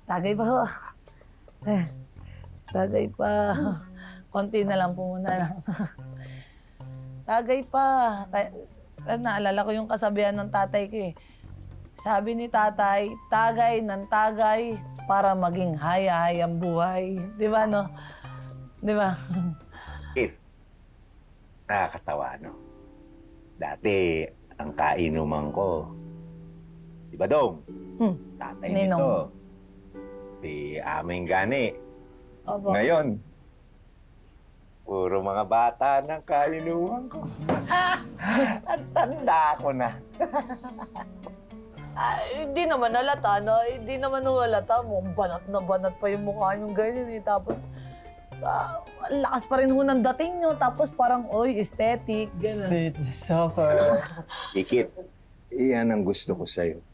Tagay pa ho. Tagay pa. Konti na lang po muna. Tagay pa. Naalala ko yung kasabihan ng tatay ko eh. Sabi ni tatay, tagay ng tagay para maging haya-hayang buhay. Di ba, no? Di ba? Kit, nakakatawa, no? Dati, ang kainuman ko, si Badong, tatay Ninong. nito, si Aming Gani. Opo. Ngayon, puro mga bata ng kainuman ko. At tanda ko na. Hindi naman halata, no? Hindi naman halata. Banat na banat pa yung mukha nyo ganyan eh. Tapos, ang lakas pa rin ho ng dating nyo. Tapos parang, oy, aesthetic, gano'n. Sweet suffer. Ikit, iyan ang gusto ko sa'yo.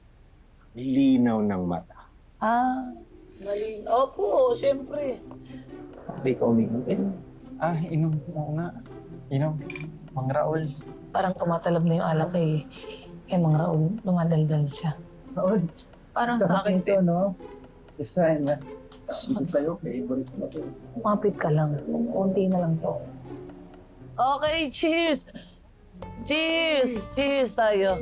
Linaw ng mata. Mali. Opo, siyempre. Hindi ka uminom. Inom. Oo nga. Inom. Mang Raul. Parang tumatalab na yung alak eh. Mang Raul, dumadaldal siya. Raul. Parang sa akin din. no? Isa na. Ito sa'yo, favorite mo to. Mapit ka lang. Kunti na lang to. Okay, cheers! Cheers! Cheers tayo.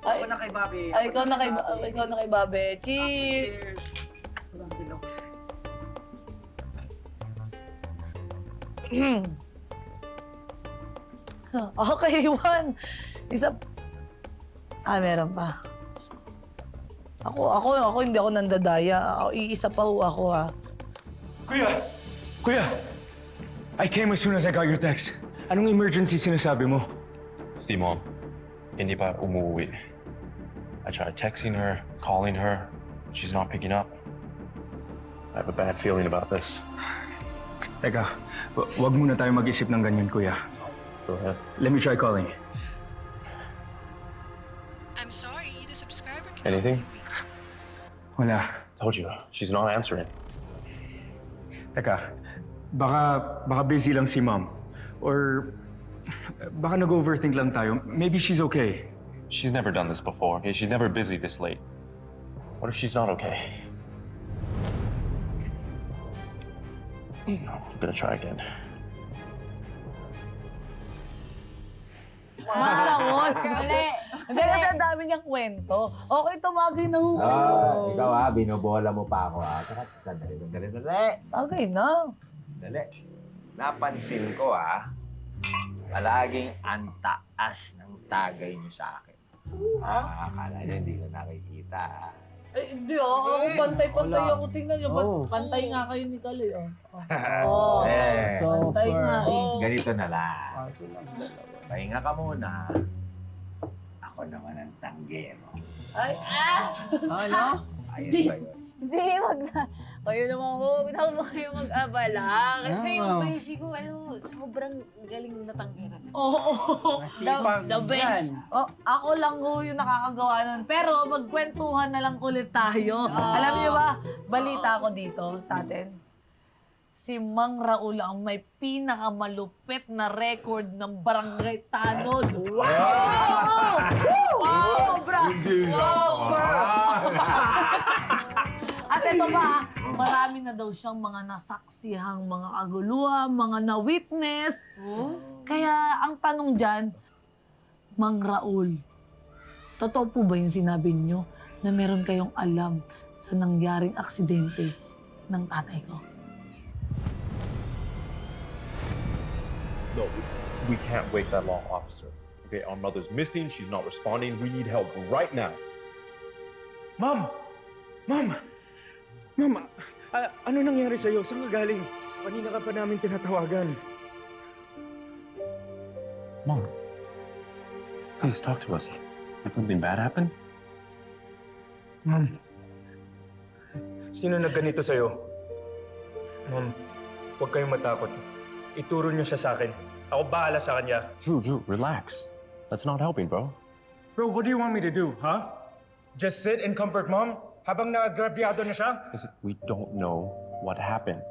Ay, Ako na kay Bobby. ikaw na kay Babe. Cheers! Okay, Juan. Isa... meron pa. Ako hindi ako nandadaya. Iisa pa ho ako, ha. Kuya! I came as soon as I got your text. Anong emergency sinasabi mo? Si Mom, hindi pa umuwi. I tried texting her, calling her. She's not picking up. I have a bad feeling about this. Teka, wag muna tayo mag-isip ng ganyan, kuya. Go ahead. Let me try calling. I'm sorry, the subscriber can Anything? Wala. Told you, she's not answering. Teka, baka busy lang si Mom. Or baka nag-overthink lang tayo. Maybe she's okay. She's never done this before, okay? She's never busy this late. What if she's not okay? I'm gonna try again. Malamon! Hindi kasi ang dami niyang kwento. Okay, tumagay na ho. Ikaw binobola mo pa ako Dali. Tagay na. Dali. Napansin ko palaging ang taas ng tagay niyo sa akin. Akala niyo hindi ko nakikita. Hindi ako pantay-pantay ako. Tingnan niyo, pantay nga kayo ni Kaloy, pantay nga eh. Ganito na lang. Pahinga ka muna. Ako naman ang tanggero. Ano? Ayos ba yun? Hindi, kayo naman ho, huwag mo kayo mag-abala. Kasi yung beshi ko, sobrang galing na tanggiran. The best. Ako lang ho yung nakakagawa nun. Pero magkwentuhan na lang ulit tayo. Alam niyo ba, balita ko dito sa atin. Si Mang Raul ang may pinakamalupit na record ng Barangay Tanod. Wow! Sobra! Sobra! At ito pa, marami na daw siyang mga nasaksihang mga kaguluhan, mga na-witness. Kaya ang tanong dyan, Mang Raul, totoo po ba yung sinabi niyo na meron kayong alam sa nangyaring aksidente ng tatay ko? No, we can't wait that long, officer. Okay, our mother's missing. She's not responding. We need help right now. Mom! Mom! Mom, ano nangyari sa'yo? Saan ka galing? Kanina ka pa namin tinatawagan. Mom, please talk to us. Did something bad happen? Mom, sino nagganito sa'yo? Mom, huwag kayong matakot. Ituro niyo siya sa akin. Ako bahala sa kanya. Drew, relax. That's not helping, bro. Bro, what do you want me to do, huh? Just sit and comfort Mom habang naagrabyado na siya? Listen, we don't know what happened.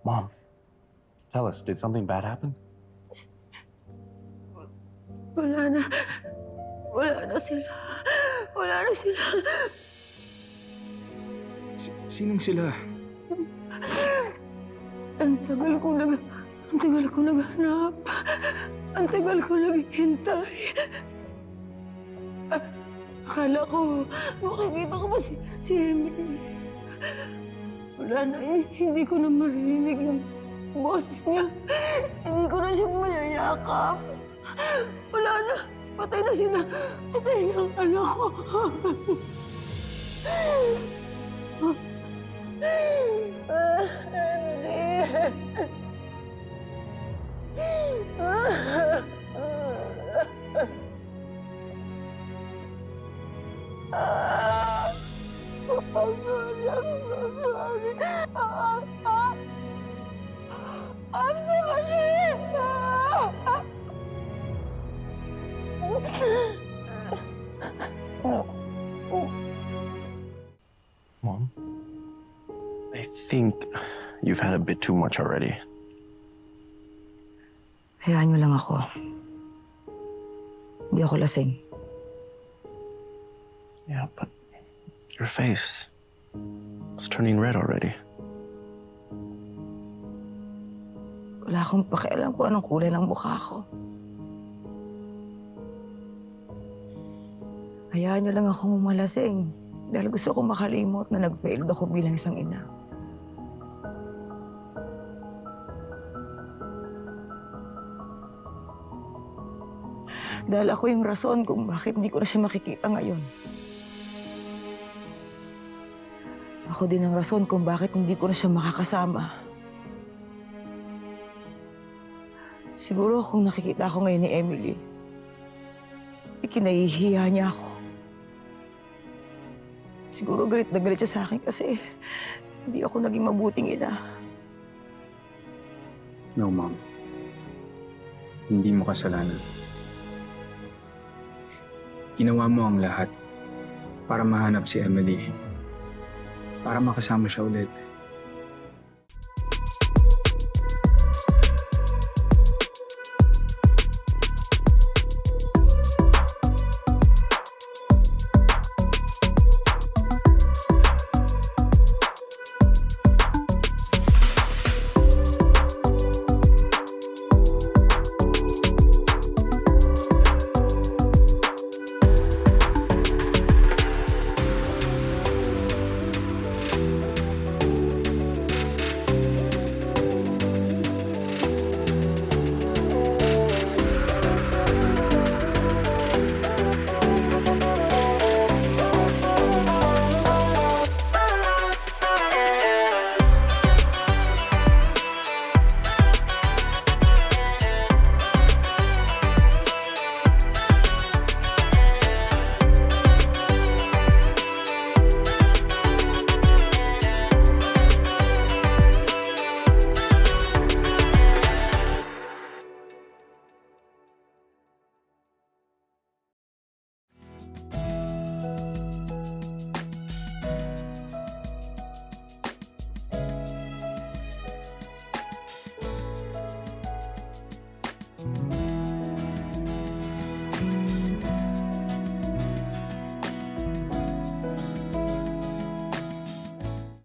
Mom, tell us, did something bad happen? Wala na. Wala na sila. Wala na sila. Sinong sila? Ang tagal ko naghanap. Ang tagal ko naghihintay. Akala ko, makikita ko pa si Emily. Wala na, hindi ko na maririnig yung boses niya. Hindi ko na siya mayayakap. Wala na, patay na sila. Patay na ang anak ko. I'm so sorry. I'm sorry. Mom, I think you've had a bit too much already. Hayaan niyo lang ako. Hindi ako lasing. Yeah, but your face is turning red already. Wala akong pakialam kung anong kulay ng mukha ko. Hayaan niyo lang akong umalasing dahil gusto kong makalimot na nag-failed ako bilang isang ina. Dahil ako yung rason kung bakit hindi ko na siya makikita ngayon. Ako din ang rason kung bakit hindi ko na siya makakasama. Siguro kung nakikita ako ngayon ni Emily, ikinahihiya niya ako. Siguro galit na galit siya sa akin kasi hindi ako naging mabuting ina. No, Mom. Hindi mo kasalanan. Ginawa mo ang lahat para mahanap si Emily. Para makasama siya ulit.